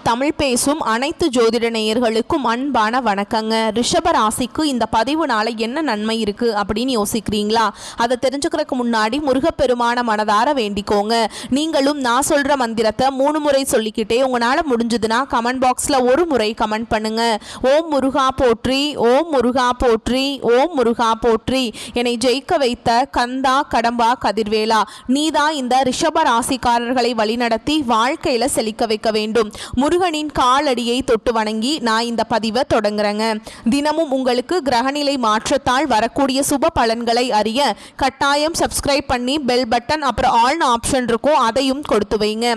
தமிழ் பேசும் அனைத்து ஜோதிட நேயர்களுக்கும் அன்பான வணக்கங்க. ரிஷப ராசிக்கு இந்த பதிவுனால என்ன நன்மை இருக்கு அப்படின்னு யோசிக்கிறீங்களா? அதை தெரிஞ்சுக்கிறதுக்கு முன்னாடி முருகப்பெருமான மனதார வேண்டிக்கோங்க. நீங்களும் நான் சொல்ற மந்திரத்தை 3 முறை சொல்லிக்கிட்டே உங்களால முடிஞ்சதுன்னா கமெண்ட் பாக்ஸ்ல ஒரு முறை கமெண்ட் பண்ணுங்க. ஓம் முருகா போற்றி, ஓம் முருகா போற்றி, ஓம் முருகா போற்றி. என்னை ஜெயிக்க வைத்த கந்தா கடம்பா கதிர்வேலா, நீதான் இந்த ரிஷப ராசிக்காரர்களை வழிநடத்தி வாழ்க்கையில செழிக்க வைக்க வேண்டும். முருகனின் காலடியை தொட்டு வணங்கி நான் இந்த பதிவை தொடங்குறேங்க. தினமும் உங்களுக்கு கிரகநிலை மாற்றத்தால் வரக்கூடிய சுப பலன்களை அறிய கட்டாயம் சப்ஸ்கிரைப் பண்ணி பெல் பட்டன் அப்புறம் ஆல்னு ஆப்ஷன் இருக்கும், அதையும் கொடுத்து வைங்க.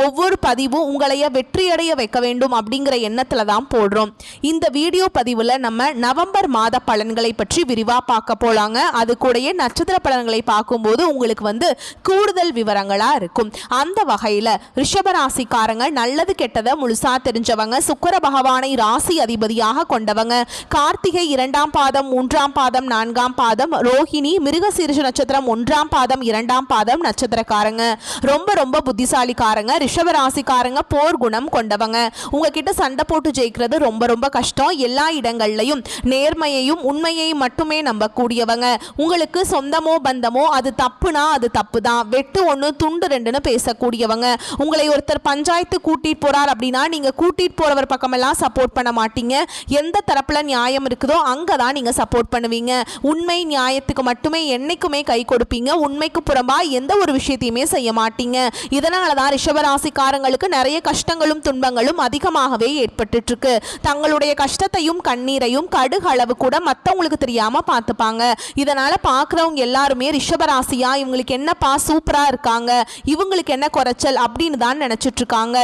ஒவ்வொரு பதிவும் உங்களைய வெற்றியடைய வைக்க வேண்டும் அப்படிங்கிற எண்ணத்துல தான் போடுறோம். இந்த வீடியோ பதிவுல நம்ம நவம்பர் மாத பலன்களை பற்றி விரிவா பார்க்க போலாங்க. அது கூடயே நட்சத்திர பலன்களை பார்க்கும்போது உங்களுக்கு கூடுதல் விவரங்களா இருக்கும். அந்த வகையில ரிஷபராசிக்காரங்க நல்லது கெட்டதை முழுசா தெரிஞ்சவங்க, சுக்கிர பகவானை ராசி அதிபதியாக கொண்டவங்க, கார்த்திகை 2ஆம் பாதம் 3ஆம் பாதம் 4ஆம் பாதம், ரோஹிணி மிருகசீரிஷ நட்சத்திரம் 1ஆம் பாதம் 2ஆம் பாதம் நட்சத்திரக்காரங்க. ரொம்ப ரொம்ப புத்திசாலிக்காரங்க. ரிஷபராசிக்காரங்க போர் குணம் கொண்டவங்க. உங்ககிட்ட சண்டை போட்டு ஜெயிக்கிறது ரொம்ப ரொம்ப கஷ்டம். எல்லா இடங்கள்லையும் நேர்மையையும் உண்மையையும் மட்டுமே நம்பக்கூடியவங்க. உங்களுக்கு சொந்தமோ பந்தமோ அது தப்புனா அது தப்பு தான், வெட்டு 1 துண்டு 2ன்னு பேசக்கூடியவங்க. உங்களை ஒருத்தர் பஞ்சாயத்து கூட்டிட்டு போறார் அப்படின்னா நீங்க கூட்டிட்டு போறவர் பக்கமெல்லாம் சப்போர்ட் பண்ண மாட்டீங்க. எந்த தரப்புல நியாயம் இருக்குதோ அங்கதான் நீங்க சப்போர்ட் பண்ணுவீங்க. உண்மை நியாயத்துக்கு மட்டுமே என்னைக்குமே கை கொடுப்பீங்க. உண்மைக்கு புறம்பா எந்த ஒரு விஷயத்தையுமே செய்ய மாட்டீங்க. இதனாலதான் ரிஷபராசிக்காரங்களுக்கு நிறைய கஷ்டங்களும் துன்பங்களும் அதிகமாகவே ஏற்பட்டு இருக்கு. தங்களுடைய கஷ்டத்தையும் கண்ணீரையும் கடுகளவு கூட மற்றவங்களுக்கு தெரியாம பார்த்துப்பாங்க. இதனால பார்க்குறவங்க எல்லாருமே ரிஷபராசியா இவங்களுக்கு என்னப்பா சூப்பரா இருக்காங்க, இவங்களுக்கு என்ன குறைச்சல் அப்படின்னு தான் நினைச்சிட்டு இருக்காங்க.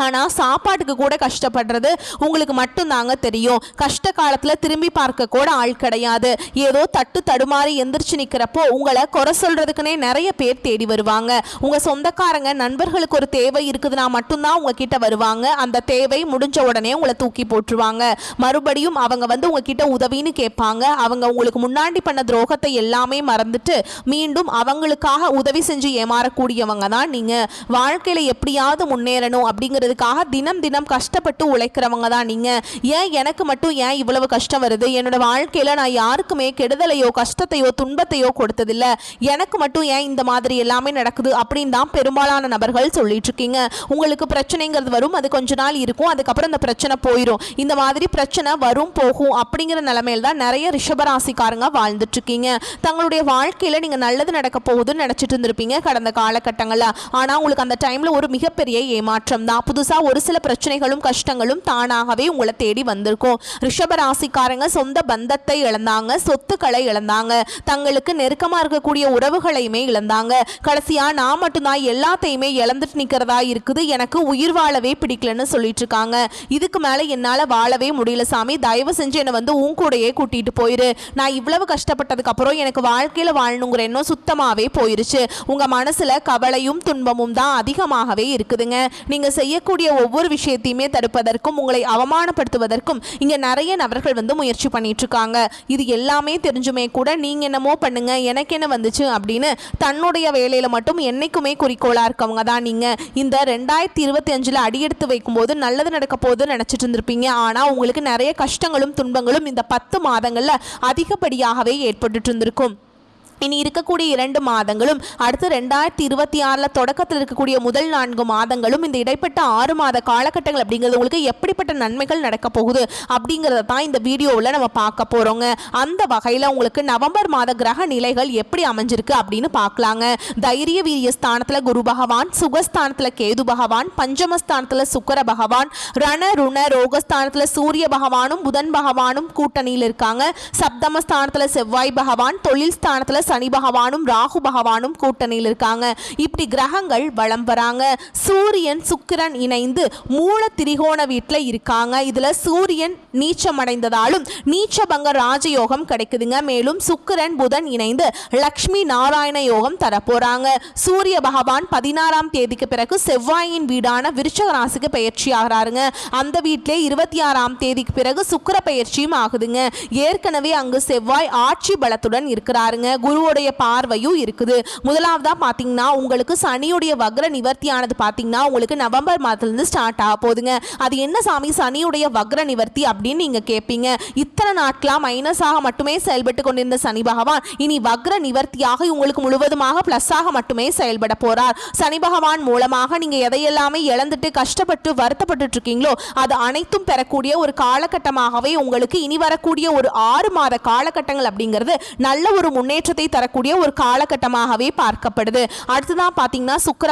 ஆனால் சாப்பாட்டுக்கு கூட கஷ்டப்படுறது உங்களுக்கு மட்டும்தாங்க தெரியும். கஷ்ட காலத்தில் திரும்பி பார்க்க கூட ஆள் கிடையாது. ஏதோ தட்டு தடுமாறி எந்திரிச்சு நிற்கிறப்போ உங்களை குறை சொல்கிறதுக்குனே நிறைய பேர் தேடி வருவாங்க. உங்கள் சொந்தக்காரங்க நண்பர்களுக்கு ஒரு தேவை இருக்குதுன்னா மட்டும்தான் உங்ககிட்ட வருவாங்க. அந்த தேவை முடிஞ்ச உடனே உங்களை தூக்கி போட்டுருவாங்க. மறுபடியும் அவங்க உங்ககிட்ட உதவின்னு கேட்பாங்க. அவங்க உங்களுக்கு முன்னாடி பண்ண துரோகத்தை எல்லாமே மறந்துட்டு மீண்டும் அவங்களுக்காக உதவி செஞ்சு ஏமாறக்கூடியவங்க தான் நீங்கள். வாழ்க்கையில் எப்படியாவது முன்னேறணும் அப்படிங்கிற தினம் தினம் கஷ்டப்பட்டு உழைக்கிறவங்க தான் நீங்க. ஏன் எனக்கு மட்டும் ஏன் இவ்வளவு கஷ்டம் வருது? என்னோட வாழ்க்கையில நான் யாருக்குமே கெடுதலையோ கஷ்டத்தையோ துன்பத்தையோ கொடுத்ததில்ல, எனக்கு மட்டும் ஏன் இந்த மாதிரி எல்லாமே நடக்குது அப்படின்னு தான் பெரும்பாலான நபர்கள் சொல்லிட்டு இருக்கீங்க. உங்களுக்கு பிரச்சனைங்கிறது வரும், அது கொஞ்ச நாள் இருக்கும், அதுக்கப்புறம் அந்த பிரச்சனை போயிடும். இந்த மாதிரி பிரச்சனை வரும் போகும் அப்படிங்கிற நிலைமையில தான் நிறைய ரிஷபராசிக்காரங்க வாழ்ந்துட்டு இருக்கீங்க. தங்களுடைய வாழ்க்கையில நீங்க நல்லது நடக்க போகுதுன்னு நினைச்சிட்டு இருந்திருப்பீங்க கடந்த காலகட்டங்கள்ல. ஆனா உங்களுக்கு அந்த டைம்ல ஒரு மிகப்பெரிய ஏமாற்றம் தான். புதுசா ஒரு சில பிரச்சனைகளும் கஷ்டங்களும் தானாகவே உங்களை தேடி வந்திருக்கும். ரிஷபராசிக்காரங்க சொந்த பந்தத்தை இழந்தாங்க, சொத்துக்களை இழந்தாங்க, தங்களுக்கு நெருக்கமா இருக்கக்கூடிய உறவுகளையுமே இழந்தாங்க. கடைசியா நான் மட்டும்தான் எல்லாத்தையுமே இழந்துட்டு நிக்கிறதா இருக்குது, எனக்கு உயிர் வாழவே பிடிக்கலன்னு சொல்லிட்டு இருக்காங்க. இதுக்கு மேல என்னால வாழவே முடியல சாமி, தயவு செஞ்சு என்னை உன் கூடையே கூட்டிட்டு போயிரு. நான் இவ்வளவு கஷ்டப்பட்டதுக்கு அப்புறம் எனக்கு வாழ்க்கையில வாழணுங்கிற எண்ணம் சுத்தமாவே போயிருச்சு. உங்க மனசுல கவலையும் துன்பமும் தான் அதிகமாகவே இருக்குதுங்க. நீங்க செய்யக்கூடிய ஒவ்வொரு விஷயத்தையுமே தடுப்பதற்கும் உங்களை அவமானப்படுத்துவதற்கும் இங்க நிறைய நபர்கள் முயற்சி பண்ணிட்டு இருக்காங்க. இது எல்லாமே தெரிஞ்சுமே கூட நீங்க என்னமோ பண்ணுங்க எனக்கு என்ன வந்துச்சு அப்படின்னு தன்னுடைய வேலையில மட்டும் என்னைக்குமே குறிக்கோளா இருக்கவங்க தான் நீங்க. இந்த 2025 அடியெடுத்து வைக்கும் போது நல்லது நடக்க போது நினைச்சிட்டு இருந்திருப்பீங்க. ஆனா உங்களுக்கு நிறைய கஷ்டங்களும் துன்பங்களும் இந்த 10 மாதங்கள்ல அதிகப்படியாகவே ஏற்பட்டு இருந்திருக்கும். இனி இருக்கக்கூடிய 2 மாதங்களும் அடுத்து 2026 தொடக்கத்தில் இருக்கக்கூடிய முதல் 4 மாதங்களும் இந்த இடைப்பட்ட 6 மாத காலகட்டங்கள் அப்படிங்கிறது உங்களுக்கு எப்படிப்பட்ட நன்மைகள் நடக்க போகுது அப்படிங்கிறத தான் இந்த வீடியோவில் நம்ம பார்க்க போறோங்க. அந்த வகையில் உங்களுக்கு நவம்பர் மாத கிரக நிலைகள் எப்படி அமைஞ்சிருக்கு அப்படின்னு பார்க்கலாங்க. தைரிய வீரிய ஸ்தானத்தில் குரு பகவான், சுகஸ்தானத்தில் கேது பகவான், பஞ்சமஸ்தானத்தில் சுக்கிர பகவான், ரண ருண ரோகஸ்தானத்தில் சூரிய பகவானும் புதன் பகவானும் கூட்டணியில் இருக்காங்க. சப்தமஸ்தானத்தில் செவ்வாய் பகவான், தொழில் ஸ்தானத்தில் சனி பகவானும் ராகு பகவானும் கூட்டணியில் இருக்காங்க. இப்படி கிரகங்கள் வலம் வராங்க. சூரியன் சுக்கிரன் இணைந்து மூல திரிகோண வீட்டில் இருக்காங்க. இதுல சூரியன் நீச்சம் அடைந்ததாலும் நீச்சபங்க ராஜயோகம் கிடைக்குதுங்க. மேலும் சுக்கிரன் புதன் இணைந்து லக்ஷ்மி நாராயண யோகம் தரப்போறாங்க. சூரிய பகவான் 16ஆம் தேதிக்கு பிறகு செவ்வாயின் வீடான விருச்சக ராசிக்கு பயிற்சி ஆகிறாருங்க. அந்த வீட்டிலே 26ஆம் தேதிக்கு பிறகு சுக்கிர பயிற்சியும் ஆகுதுங்க. ஏற்கனவே அங்கு செவ்வாய் ஆட்சி பலத்துடன் இருக்கிறாருங்க. குருவுடைய பார்வையும் இருக்குது. முதலாவதா பாத்தீங்கன்னா உங்களுக்கு சனியுடைய வக்ர நிவர்த்தியானது பாத்தீங்கன்னா உங்களுக்கு நவம்பர் மாதத்திலிருந்து ஸ்டார்ட் ஆக போகுதுங்க. அது என்ன சாமி சனியுடைய வக்ர நிவர்த்தி அப்படின்னு நீங்க கேட்பீங்க. இத்தனை நாட்களா மைனஸாக மட்டுமே செயல்பட்டு கொண்டிருந்த சனி பகவான் இனி வக்ர நிவர்த்தியாக உங்களுக்கு முழுவதுமாக பிளஸ்ஸாக மட்டுமே செயல்பட போறார். சனி பகவான் மூலமாக நீங்க எதையெல்லாமே இழந்துட்டு கஷ்டப்பட்டு வருத்தப்பட்டு இருக்கீங்களோ அது அனைத்தும் பெறக்கூடிய ஒரு காலகட்டமாகவே உங்களுக்கு இனி வரக்கூடிய ஒரு 6 மாத காலகட்டங்கள் அப்படிங்கிறது நல்ல ஒரு முன்னேற்றத்தை தரக்கூடிய ஒரு காலகட்டமாகவே பார்க்கப்படுது. அடுத்ததான் பாத்தீங்கன்னா சுக்கிர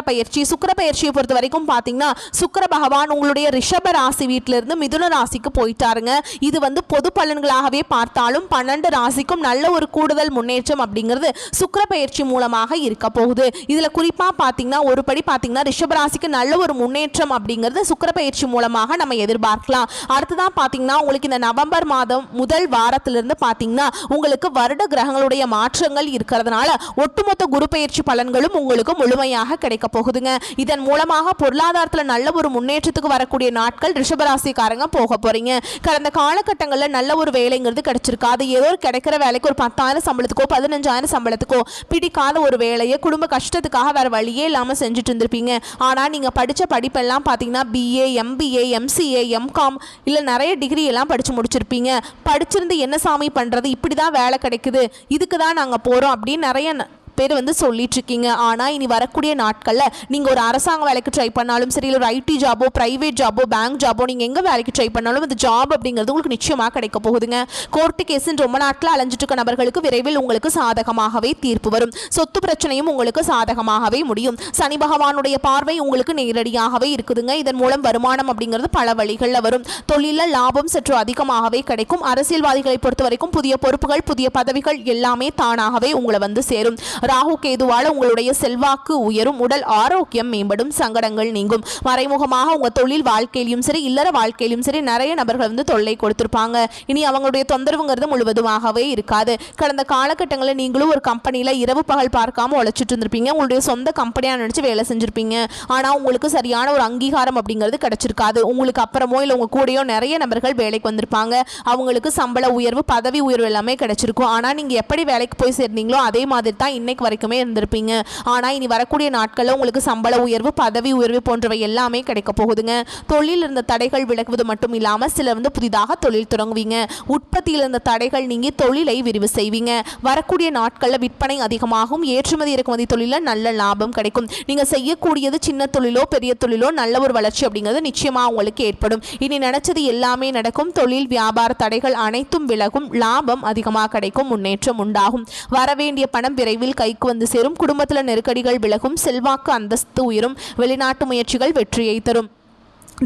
பயிற்சியை பொறுத்த வரைக்கும் பாத்தீங்கன்னா சுக்கிர பகவான் உங்களுடைய ரிஷப ராசி வீட்டிலிருந்து மிதுன ராசிக்கு போயிட்டாருங்க. இது பொது பலன்களாகவே பார்த்தாலும் 12 ராசிக்கும் நல்ல ஒரு கூடுதல் முன்னேற்றம் அப்படிங்கிறது சுக்கிர பயிற்சி மூலமாக இருக்க போகுது. இதுல குறிப்பா பாத்தீங்கன்னா ஒரு படி பாத்தீங்கன்னா ரிஷப ராசிக்கு நல்ல ஒரு முன்னேற்றம் அப்படிங்கிறது சுக்கிர பயிற்சி மூலமாக நம்ம எதிர்பார்க்கலாம். அடுத்ததான் பாத்தீங்கன்னா உங்களுக்கு இந்த நவம்பர் மாதம் முதல் வாரத்திலிருந்து பாத்தீங்கன்னா உங்களுக்கு வருட கிரகங்களுடைய மாற்றங்கள் இருக்கிறதுனால ஒட்டுமொத்த குரு பயிற்சி பலன்களும் உங்களுக்கு முழுமையாக கிடைக்க போகுதுங்க. இதன் மூலமாக பொருளாதாரத்தில் நல்ல ஒரு முன்னேற்றத்துக்கு வரக்கூடிய நாட்கள் ரிஷபராசிக்காரங்க போக போறீங்க. கடந்த காலகட்டங்களில் நல்ல ஒரு வேலைங்கிறது கிடைச்சிருக்காது. ஏதோ கிடைக்கிற வேலைக்கு ஒரு 10,000 சம்பளத்துக்கோ 15,000 சம்பளத்துக்கோ பிடிக்காத ஒரு வேலையை குடும்ப கஷ்டத்துக்காக வேற வழியே இல்லாமல் செஞ்சுட்டு இருந்திருப்பீங்க. ஆனால் நீங்கள் படித்த படிப்பெல்லாம் பார்த்தீங்கன்னா BA, MBA, MCA, MCOM இல்லை நிறைய டிகிரி எல்லாம் படித்து முடிச்சிருப்பீங்க. படிச்சிருந்து என்ன சாமி பண்ணுறது, இப்படி தான் வேலை கிடைக்குது, இதுக்கு தான் நாங்கள் போகிறோம் அப்படின்னு நிறைய பேர் சொல்லிட்டு இருக்கீங்க. ஆனால் இனி வரக்கூடிய நாட்களில் நீங்கள் ஒரு அரசாங்க வேலைக்கு ட்ரை பண்ணாலும் சரி, இல்லை ஒரு IT ஜாபோ, பிரைவேட் ஜாபோ, பேங்க் ஜாபோ, நீங்கள் எங்கே வேலைக்கு ட்ரை பண்ணாலும் அந்த ஜாப் அப்படிங்கிறது உங்களுக்கு நிச்சயமாக கிடைக்க போகுதுங்க. கோர்ட்டு கேஸுன்னு ரொம்ப நாட்கள் அலைஞ்சிட்டு இருக்க நபர்களுக்கு விரைவில் உங்களுக்கு சாதகமாகவே தீர்ப்பு வரும். சொத்து பிரச்சனையும் உங்களுக்கு சாதகமாகவே முடியும். சனி பகவானுடைய பார்வை உங்களுக்கு நேரடியாகவே இருக்குதுங்க. இதன் மூலம் வருமானம் அப்படிங்கிறது பல வழிகளில் வரும். தொழிலில் லாபம் சற்று அதிகமாகவே கிடைக்கும். அரசியல்வாதிகளை பொறுத்த வரைக்கும் புதிய பொறுப்புகள், புதிய பதவிகள் எல்லாமே தானாகவே உங்களை சேரும். ராகு கேதுவால உங்களுடைய செல்வாக்கு உயரும், உடல் ஆரோக்கியம் மேம்படும், சங்கடங்கள் நீங்கும். மறைமுகமாக உங்க தொழில் வாழ்க்கையிலும் சரி, இல்லற வாழ்க்கையிலும் சரி நிறைய நபர்கள் தொல்லை கொடுத்திருப்பாங்க. இனி அவங்களுடைய தொந்தரவுங்கிறது முழுவதுமாகவே இருக்காது. கடந்த காலகட்டங்களில் நீங்களும் ஒரு கம்பெனியில் இரவு பகல் பார்க்காம உழைச்சிட்டு இருந்திருப்பீங்க. உங்களுடைய சொந்த கம்பெனியாக நினைச்சு வேலை செஞ்சிருப்பீங்க. ஆனால் உங்களுக்கு சரியான ஒரு அங்கீகாரம் அப்படிங்கிறது கிடைச்சிருக்காது. உங்களுக்கு அப்புறமோ இல்லை உங்க கூடயோ நிறைய நபர்கள் வேலைக்கு வந்திருப்பாங்க. அவங்களுக்கு சம்பள உயர்வு, பதவி உயர்வு எல்லாமே கிடைச்சிருக்கும். ஆனால் நீங்க எப்படி வேலைக்கு போய் சேர்ந்தீங்களோ அதே மாதிரி தான் இன்னைக்கு வரைக்குமே இருந்திருப்பீங்க. ஆனால் இனி வரக்கூடிய நாட்களில் உங்களுக்கு சம்பள உயர்வு, பதவி உயர்வு போன்றவை எல்லாமே கிடைக்க போகுதுங்க. தொழில் இருந்த தடைகள் விலகுவது மட்டும் இல்லாமல் சிலர் புதிதாக தொழில் தொடங்குவீங்க. உற்பத்தியில் இருந்த தடைகள் நீங்கி தொழிலை விரிவு செய்வீங்க. வரக்கூடிய நாட்களில் விற்பனை அதிகமாகும். ஏற்றுமதி இறக்குமதி தொழிலில் நல்ல லாபம் கிடைக்கும். நீங்கள் செய்யக்கூடியது சின்ன தொழிலோ பெரிய தொழிலோ நல்ல ஒரு வளர்ச்சி அப்படிங்கிறது நிச்சயமாக உங்களுக்கு ஏற்படும். இனி நினைச்சது எல்லாமே நடக்கும். தொழில் வியாபார தடைகள் அனைத்தும் விலகும். லாபம் அதிகமாக கிடைக்கும். முன்னேற்றம் உண்டாகும். வரவேண்டிய பணம் விரைவில் கைக்கு சேரும். குடும்பத்தில் நெருக்கடிகள் விலகும். செல்வாக்கு அந்தஸ்து உயரும். வெளிநாட்டு முயற்சிகள் வெற்றியை தரும்.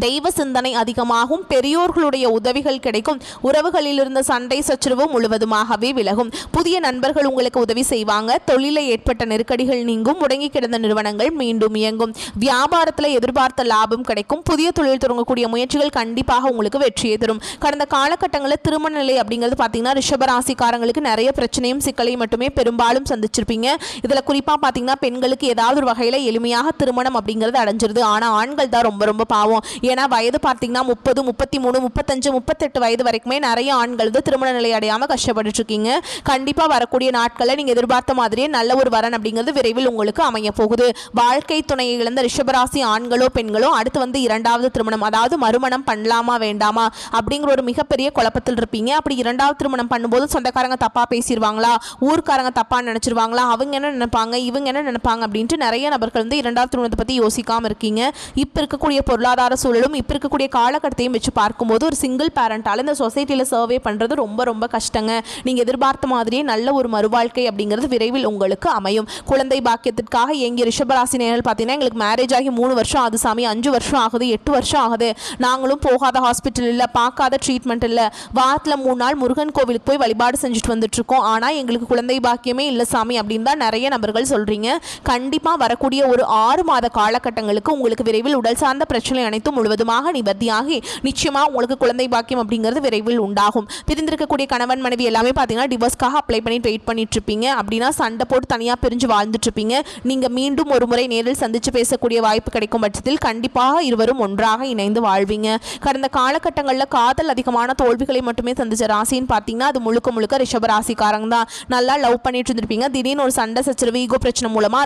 தெய்வ சிந்தனை அதிகமாகும். பெரியோர்களுடைய உதவிகள் கிடைக்கும். உறவுகளில் இருந்த சண்டை சச்சரவு முழுவதுமாகவே விலகும். புதிய நண்பர்கள் உங்களுக்கு உதவி செய்வாங்க. தொழிலில் ஏற்பட்ட நெருக்கடிகள் நீங்கும். முடங்கி கிடந்த நிறுவனங்கள் மீண்டும் இயங்கும். வியாபாரத்தில் எதிர்பார்த்த லாபம் கிடைக்கும். புதிய தொழில் தொடங்கக்கூடிய முயற்சிகள் கண்டிப்பாக உங்களுக்கு வெற்றியை தரும். கடந்த காலகட்டங்களில் திருமண நிலை அப்படிங்கிறது பார்த்தீங்கன்னா ரிஷபராசிக்காரங்களுக்கு நிறைய பிரச்சனையும் சிக்கலையும் மட்டுமே பெரும்பாலும் சந்திச்சிருப்பீங்க. இதில் குறிப்பாக பார்த்தீங்கன்னா பெண்களுக்கு ஏதாவது ஒரு வகையில் எளிமையாக திருமணம் அப்படிங்கிறது அடைஞ்சிருது. ஆனால் ஆண்கள் தான் ரொம்ப ரொம்ப பாவம். ஏன்னா வயது பார்த்தீங்கன்னா 30, 33, 35, 38 வயது வரைக்குமே நிறைய ஆண்கள் திருமண நிலை அடையாமல் கஷ்டப்பட்டு இருக்கீங்க. கண்டிப்பாக வரக்கூடிய நாட்களில் நீங்கள் எதிர்பார்த்த மாதிரியே நல்ல ஒரு வரன் அப்படிங்கிறது விரைவில் உங்களுக்கு அமைய போகுது. வாழ்க்கை துணையை இழந்த ரிஷபராசி ஆண்களோ பெண்களோ அடுத்து இரண்டாவது திருமணம், அதாவது மறுமணம் பண்ணலாமா வேண்டாமா அப்படிங்கிற ஒரு மிகப்பெரிய குழப்பத்தில் இருப்பீங்க. அப்படி இரண்டாவது திருமணம் பண்ணும்போது சொந்தக்காரங்க தப்பாக பேசிடுவாங்களா, ஊர்க்காரங்க தப்பாக நினச்சிருவாங்களா, அவங்க என்ன நினைப்பாங்க, இவங்க என்ன நினைப்பாங்க அப்படின்ட்டு நிறைய நபர்கள் இரண்டாவது திருமணத்தை பற்றி யோசிக்காமல் இருக்கீங்க. இப்போ இருக்கக்கூடிய பொருளாதார சூழலும் இப்போ இருக்கக்கூடிய காலகட்டத்தையும் வச்சு பார்க்கும்போது ஒரு சிங்கிள் பேரண்டால் இந்த சொசைட்டியில் சர்வே பண்ணுறது ரொம்ப ரொம்ப கஷ்டங்க. நீங்கள் எதிர்பார்த்த மாதிரியே நல்ல ஒரு மறுவாழ்க்கை அப்படிங்கிறது விரைவில் உங்களுக்கு அமையும். குழந்தை பாக்கியத்திற்காக எங்கிய ரிஷபராசி நேர்கள் பார்த்தீங்கன்னா எங்களுக்கு மேரேஜ் ஆகி 3 வருஷம் ஆகுது சாமி, 5 வருஷம் ஆகுது, 8 வருஷம் ஆகுது, நாங்களும் போகாத ஹாஸ்பிட்டல் இல்லை, பார்க்காத ட்ரீட்மெண்ட் இல்லை, வாரத்தில் 3 நாள் முருகன் கோவிலுக்கு போய் வழிபாடு செஞ்சுட்டு வந்துட்டு இருக்கோம், ஆனால் எங்களுக்கு குழந்தை பாக்கியமே இல்லை சாமி அப்படின்னு தான் நிறைய நபர்கள் சொல்கிறீங்க. கண்டிப்பாக வரக்கூடிய ஒரு 6 மாத காலகட்டங்களுக்கு உங்களுக்கு விரைவில் உடல் சார்ந்த பிரச்சனை அனைத்தும் முழுவதுமாக நிவர்த்தியாகி நிச்சயமா உங்களுக்கு குழந்தை பாக்கியம் அப்படிங்கிறது விரைவில் உண்டாகும். பிரிந்திருக்கக்கூடிய கணவன் மனைவி எல்லாமே பார்த்தீங்கன்னா டிவோர்ஸ்க்காக அப்ளை பண்ணி வெயிட் பண்ணிட்டு இருப்பீங்க. அப்படின்னா சண்டை போட்டு தனியாக பிரிஞ்சு வாழ்ந்துட்டு இருப்பீங்க. நீங்க மீண்டும் ஒரு முறை நேரில் சந்திச்சு பேசக்கூடிய வாய்ப்பு கிடைக்கும் பட்சத்தில் கண்டிப்பாக இருவரும் ஒன்றாக இணைந்து வாழ்வீங்க. கடந்த காலகட்டங்களில் காதல் அதிகமான தோல்விகளை மட்டுமே சந்திச்ச ராசின்னு பார்த்தீங்கன்னா அது முழுக்க முழுக்க ரிஷப ராசிக்காரங்க தான். நல்லா லவ் பண்ணிட்டு இருந்திருப்பீங்க. திடீர்னு ஒரு சண்டை சச்சரவு ஈகோ பிரச்சனை மூலமா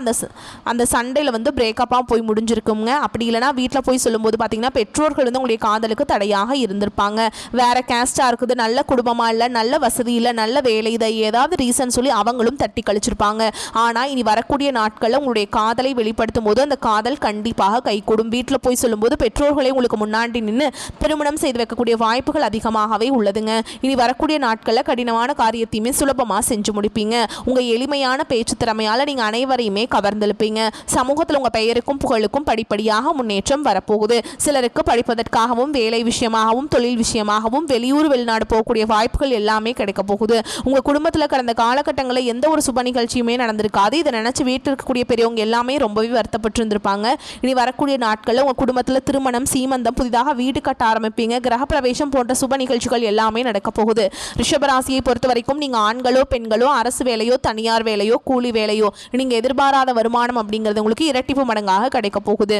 அந்த சண்டையில் வந்து பிரேக்கப்பாக போய் முடிஞ்சிருக்குங்க. அப்படி இல்லைனா வீட்டில் போய் சொல்லும்போது பார்த்தீங்கன்னா பெற்றோர்கள் வந்து உங்களுடைய காதலுக்கு தடையாக இருந்திருப்பாங்க. வேற கேஸ்டா இருக்குது, நல்ல குடும்பமா இல்லை, நல்ல வசதி இல்லை, நல்ல வேலை, இதை ஏதாவது ரீசன் சொல்லி அவங்களும் தட்டி கழிச்சிருப்பாங்க. ஆனால் இனி வரக்கூடிய நாட்களில் உங்களுடைய காதலை வெளிப்படுத்தும் போது அந்த காதல் கண்டிப்பாக கைகூடும். வீட்டில் போய் சொல்லும்போது பெற்றோர்களை உங்களுக்கு முன்னாடி நின்று திருமணம் செய்து வைக்கக்கூடிய வாய்ப்புகள் அதிகமாகவே உள்ளதுங்க. இனி வரக்கூடிய நாட்களில் கடினமான காரியத்தையுமே சுலபமாக செஞ்சு முடிப்பீங்க. உங்கள் எளிமையான பேச்சு திறமையால் நீங்கள் அனைவரையுமே கவர்ந்தெழுப்பீங்க. சமூகத்தில் உங்கள் பெயருக்கும் புகழுக்கும் படிப்படியாக முன்னேற்றம் வரப்போகுது. சிலருக்கு படிப்பதற்காகவும் வேலை விஷயமாகவும் தொழில் விஷயமாகவும் வெளியூர் வெளிநாடு போகக்கூடிய வாய்ப்புகள் எல்லாமே கிடைக்க போகுது. உங்கள் குடும்பத்தில் கடந்த காலகட்டங்களில் எந்த ஒரு சுப நிகழ்ச்சியுமே நடந்திருக்காது. இதை நினச்சி வீட்டில் இருக்கக்கூடிய பெரியவங்க எல்லாமே ரொம்பவே வருத்தப்பட்டு இருந்திருப்பாங்க. இனி வரக்கூடிய நாட்களில் உங்கள் குடும்பத்தில் திருமணம், சீமந்தம், புதிதாக வீடு கட்ட ஆரம்பிப்பீங்க. கிரகப்பிரவேசம் போன்ற சுப நிகழ்ச்சிகள் எல்லாமே நடக்க போகுது. ரிஷபராசியை பொறுத்த வரைக்கும் நீங்கள் ஆண்களோ பெண்களோ அரசு வேலையோ தனியார் வேலையோ கூலி வேலையோ நீங்கள் எதிர்பாராத வருமானம் அப்படிங்கிறது உங்களுக்கு இரட்டிப்பு மடங்காக கிடைக்க போகுது.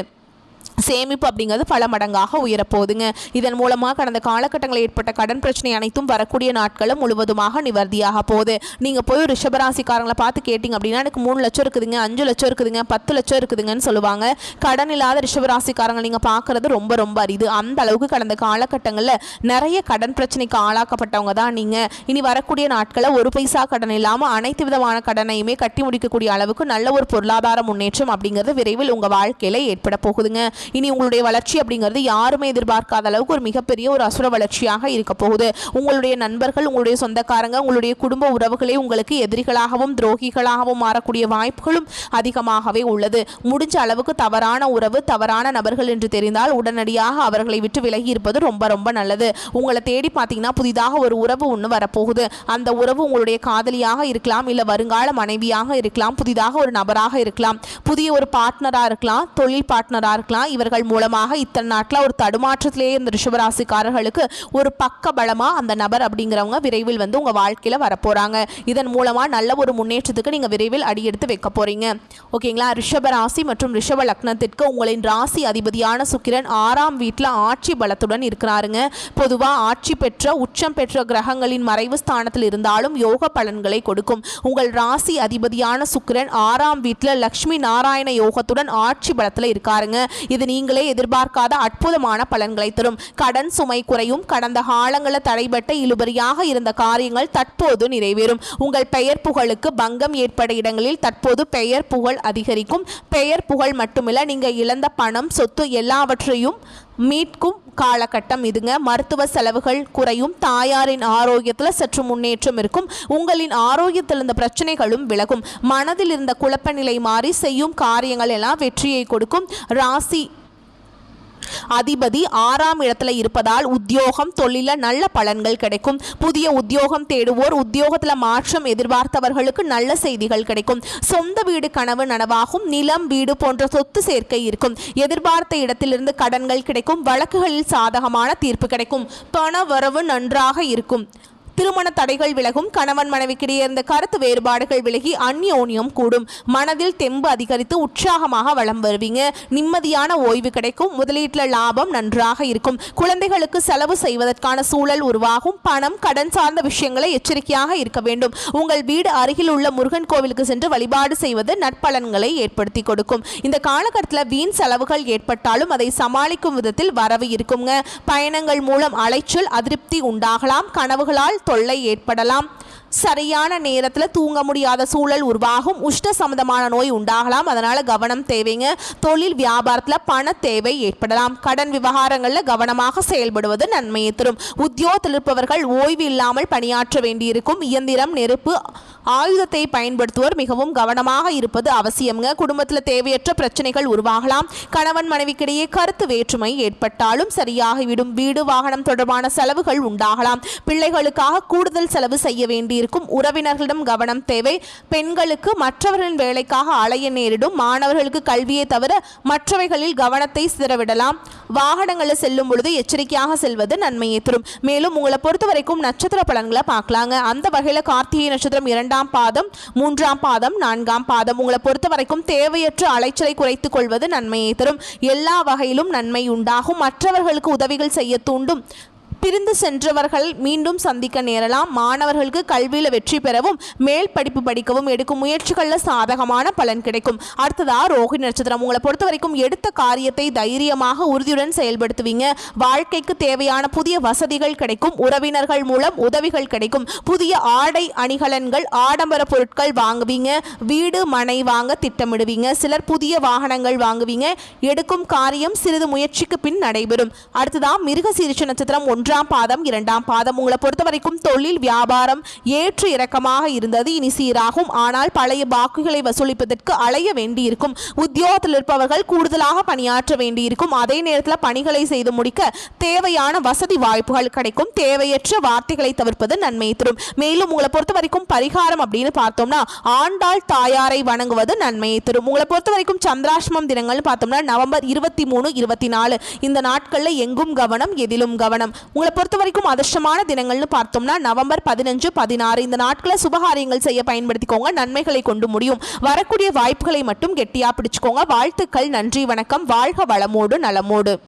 சேமிப்பு அப்படிங்கிறது பல மடங்காக உயரப்போகுதுங்க. இதன் மூலமாக கடந்த காலகட்டங்களில் ஏற்பட்ட கடன் பிரச்சனை அனைத்தும் வரக்கூடிய நாட்களும் முழுவதுமாக நிவர்த்தியாக போகுது. நீங்கள் போய் ரிஷபராசிக்காரங்களை பார்த்து கேட்டிங்க அப்படின்னா எனக்கு 3 லட்சம் இருக்குதுங்க, 5 லட்சம் இருக்குதுங்க, 10 லட்சம் இருக்குதுங்கன்னு சொல்லுவாங்க. கடன் இல்லாத ரிஷபராசிக்காரங்க நீங்கள் பார்க்குறது ரொம்ப ரொம்ப அரிது. அந்த அளவுக்கு கடந்த காலகட்டங்களில் நிறைய கடன் பிரச்சனைக்கு ஆளாக்கப்பட்டவங்க தான் நீங்கள். இனி வரக்கூடிய நாட்களில் ஒரு பைசா கடன் இல்லாமல் அனைத்து விதமான கடனையுமே கட்டி முடிக்கக்கூடிய அளவுக்கு நல்ல ஒரு பொருளாதார முன்னேற்றம் அப்படிங்கிறது விரைவில் உங்கள் வாழ்க்கையில் ஏற்பட போகுதுங்க. இனி உங்களுடைய வளர்ச்சி அப்படிங்கிறது யாருமே எதிர்பார்க்காத அளவுக்கு ஒரு மிகப்பெரிய ஒரு அசுர வளர்ச்சியாக இருக்க போகுது. உங்களுடைய நண்பர்கள், உங்களுடைய சொந்தக்காரங்க, உங்களுடைய குடும்ப உறவுகளே உங்களுக்கு எதிரிகளாகவும் துரோகிகளாகவும் மாறக்கூடிய வாய்ப்புகளும் அதிகமாகவே உள்ளது. முடிஞ்ச அளவுக்கு தவறான உறவு, தவறான நபர்கள் என்று தெரிந்தால் உடனடியாக அவர்களை விட்டு விலகி இருப்பது ரொம்ப ரொம்ப நல்லது. உங்களை தேடி பார்த்தீங்கன்னா புதிதாக ஒரு உறவு ஒன்று வரப்போகுது. அந்த உறவு உங்களுடைய காதலியாக இருக்கலாம், இல்லை வருங்கால மனைவியாக இருக்கலாம், புதிதாக ஒரு நபராக இருக்கலாம், புதிய ஒரு பார்ட்னராக இருக்கலாம், தொழில் பார்ட்னராக இருக்கலாம். இவர்கள் மூலமாக இத்தனை நாட்டில் ஒரு தடுமாற்றத்திலேயே இந்த ரிஷபராசிக்காரர்களுக்கு ஒரு பக்க பலமாக அந்த நபர் அப்படிங்கிறவங்க விரைவில் வந்து உங்கள் வாழ்க்கையில் வரப்போகிறாங்க. இதன் மூலமாக நல்ல ஒரு முன்னேற்றத்துக்கு நீங்கள் விரைவில் அடியெடுத்து வைக்க போகிறீங்க. ஓகேங்களா? ரிஷபராசி மற்றும் ரிஷப லக்னத்திற்கு உங்களின் ராசி அதிபதியான சுக்கிரன் 6ஆம் வீட்டில் ஆட்சி பலத்துடன் இருக்கிறாருங்க. பொதுவாக ஆட்சி பெற்ற உச்சம் பெற்ற கிரகங்களின் மறைவு ஸ்தானத்தில் இருந்தாலும் யோக பலன்களை கொடுக்கும். உங்கள் ராசி அதிபதியான சுக்கிரன் 6ஆம் வீட்டில் லக்ஷ்மி நாராயண யோகத்துடன் ஆட்சி பலத்தில் இருக்காருங்க. இது நீங்களே எதிர்பார்க்காத அற்புதமான பலன்களை தரும். கடன் சுமை குறையும். கடந்த காலங்களில் தடைபட்ட இழுபறியாக இருந்த காரியங்கள் தற்போது நிறைவேறும். உங்கள் பெயர் புகழுக்கு பங்கம் ஏற்பட இடங்களில் தற்போது பெயர் புகழ் அதிகரிக்கும். பெயர் புகழ் மட்டுமில்ல, நீங்கள் இழந்த பணம், சொத்து எல்லாவற்றையும் மீட்கும் காலகட்டம் இதுங்க. மருத்துவ செலவுகள் குறையும். தாயாரின் ஆரோக்கியத்தில் சற்று முன்னேற்றம் இருக்கும். உங்களின் ஆரோக்கியத்தில் இருந்த பிரச்சனைகளும் விலகும். மனதில் இருந்த குழப்ப நிலை மாறி செய்யும் காரியங்கள் எல்லாம் வெற்றியை கொடுக்கும். ராசி அதிபதி 6ஆம் இடத்துல இருப்பதால் உத்தியோகம், தொழில நல்ல பலன்கள் கிடைக்கும். புதிய உத்தியோகம் தேடுவோர், உத்தியோகத்தில் மாற்றம் எதிர்பார்த்தவர்களுக்கு நல்ல செய்திகள் கிடைக்கும். சொந்த வீடு கனவு நனவாகும். நிலம், வீடு போன்ற சொத்து சேர்க்கை இருக்கும். எதிர்பார்த்த இடத்திலிருந்து கடன்கள் கிடைக்கும். வழக்குகளில் சாதகமான தீர்ப்பு கிடைக்கும். பண வரவு நன்றாக இருக்கும். திருமண தடைகள் விலகும். கணவன் மனைவிக்கிடையே இருந்த கருத்து வேறுபாடுகள் விலகி அந்யோன்யம் கூடும். மனதில் தெம்பு அதிகரித்து உற்சாகமாக வளம் வருவீங்க. நிம்மதியான ஓய்வு கிடைக்கும். முதலீட்டில் லாபம் நன்றாக இருக்கும். குழந்தைகளுக்கு செலவு செய்வதற்கான சூழல் உருவாகும். பணம், கடன் சார்ந்த விஷயங்களை எச்சரிக்கையாக இருக்க வேண்டும். உங்கள் வீடு அருகில் உள்ள முருகன் கோவிலுக்கு சென்று வழிபாடு செய்வது நற்பலன்களை ஏற்படுத்தி கொடுக்கும். இந்த காலகட்டத்தில் வீண் செலவுகள் ஏற்பட்டாலும் அதை சமாளிக்கும் விதத்தில் வரவு இருக்குங்க. பயணங்கள் மூலம் அலைச்சல், அதிருப்தி உண்டாகலாம். கனவுகளால் தொல்லை ஏற்படலாம். சரியான நேரத்தில் தூங்க முடியாத சூழல் உருவாகும். உஷ்ண சம்பந்தமான நோய் உண்டாகலாம். அதனால கவனம் தேவைங்க. தொழில் வியாபாரத்தில் பண தேவை ஏற்படலாம். கடன் விவகாரங்களில் கவனமாக செயல்படுவது நன்மையை தரும். உத்தியோகத்தில் இருப்பவர்கள் ஓய்வு இல்லாமல் பணியாற்ற வேண்டியிருக்கும். இயந்திரம், நெருப்பு, ஆயுதத்தை பயன்படுத்துவோர் மிகவும் கவனமாக இருப்பது அவசியம்ங்க. குடும்பத்தில் தேவையற்ற பிரச்சனைகள் உருவாகலாம். கணவன் மனைவிக்கிடையே கருத்து வேற்றுமை ஏற்பட்டாலும் சரியாகிவிடும். வீடு வாகனம் தொடர்பான செலவுகள் உண்டாகலாம். பிள்ளைகளுக்காக கூடுதல் செலவு செய்ய வேண்டி இருக்கும். உறவினர்களிடம் கவனம் தேவை. பெண்களுக்கு மற்றவர்களின் வேலைக்காக அலைய நேரிடும். மாணவர்களுக்கு கல்வியை தவிர மற்றவைகளில் கவனத்தை சிதறவிடலாம். வாகனங்களில் செல்லும் பொழுது எச்சரிக்கையாக செல்வது நன்மையை தரும். மேலும் உங்களை பொறுத்த வரைக்கும் நட்சத்திர பலன்களை பார்க்கலாங்க. அந்த வகையில் கார்த்திகை நட்சத்திரம் 2ஆம் பாதம், 3ஆம் பாதம், 4ஆம் பாதம். உங்களை பொறுத்த வரைக்கும் தேவையற்ற அலைச்சலை குறைத்துக் கொள்வது நன்மையை தரும். எல்லா வகையிலும் நன்மை உண்டாகும். மற்றவர்களுக்கு உதவிகள் செய்ய தூண்டும். பிரிந்து சென்றவர்கள் மீண்டும் சந்திக்க நேரலாம். மாணவர்களுக்கு கல்வியில் வெற்றி பெறவும் மேல் படிப்பு படிக்கவும் எடுக்கும் முயற்சிகளில் சாதகமான பலன் கிடைக்கும். அடுத்ததா ரோகிணி நட்சத்திரம். உங்களை பொறுத்த வரைக்கும் எடுத்த காரியத்தை தைரியமாக உறுதியுடன் செயல்படுத்துவீங்க. வாழ்க்கைக்கு தேவையான புதிய வசதிகள் கிடைக்கும். உறவினர்கள் மூலம் உதவிகள் கிடைக்கும். புதிய ஆடை அணிகலன்கள் ஆடம்பர பொருட்கள் வாங்குவீங்க. வீடு மனை வாங்க திட்டமிடுவீங்க. சிலர் புதிய வாகனங்கள் வாங்குவீங்க. எடுக்கும் காரியம் சிறிது முயற்சிக்கு பின் நடைபெறும். அடுத்ததா மிருகசீரிஷ நட்சத்திரம் 1ஆம் பாதம், 2ஆம் பாதம். உங்களை பொறுத்த வரைக்கும் தொழில் வியாபாரம் ஏற்று இறக்கமாக இருந்தது. இனி சீராகும். ஆனால் பழைய பாக்குகளை வசூலிப்பதற்கு அலைய வேண்டியிருக்கும். உத்தியோகத்தில் இருப்பவர்கள் கூடுதலாக பணியாற்ற வேண்டியிருக்கும். அதே நேரத்தில் பணிகளை செய்து முடிக்க தேவையான வசதி வாய்ப்புகள் கிடைக்கும். தேவையற்ற வார்த்தைகளை தவிர்ப்பது நன்மை தரும். மேலும் உங்களை பொறுத்த வரைக்கும் பரிகாரம் அப்படின்னு பார்த்தோம்னா ஆண்டாள் தாயாரை வணங்குவது நன்மையை தரும். உங்களை பொறுத்த வரைக்கும் சந்திராஷ்டமம் தினங்கள் பார்த்தோம்னா நவம்பர் 23, 24 இந்த நாட்களில் எங்கும் கவனம், எதிலும் கவனம். உங்களை பொறுத்த வரைக்கும் அதிர்ஷ்டமான தினங்கள்னு பார்த்தோம்னா நவம்பர் 15, 16 இந்த நாட்களை சுபகாரியங்கள் செய்ய பயன்படுத்திக்கோங்க. நன்மைகளை கொண்டு முடியும். வரக்கூடிய வாய்ப்புகளை மட்டும் கெட்டியா பிடிச்சுக்கோங்க. வாழ்த்துக்கள். நன்றி, வணக்கம். வாழ்க வளமோடு நலமோடு.